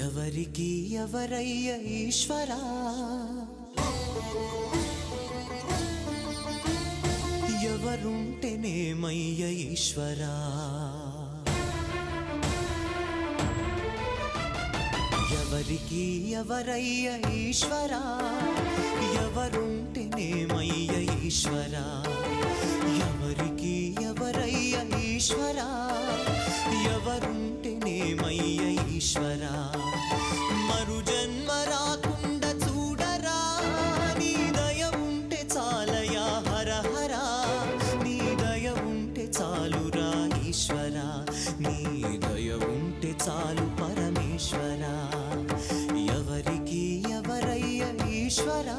ఎవరికి ఎవరయ్య ఈశ్వరా, ఎవరుంటేనేమయ్య ఈశ్వరా, ఎవరికి ఎవరయ్య ఈశ్వరా, ఎవరుంటేనేమయ్య ఈశ్వరా, ఎవరికి ఎవరయ్య ఈశ్వరా, ఎవరుంటేనేమయ్య ఈశ్వరా. మరు జన్మ రాకుండా చూడరా, నీ దయ ఉంటే చాలయా హర హరా, నీ దయ ఉంటే చాలురా ఈశ్వరా, నీ దయ ఉంటే చాలు పరమేశ్వరా. ఎవరికి ఎవరయ్య ఈశ్వరా.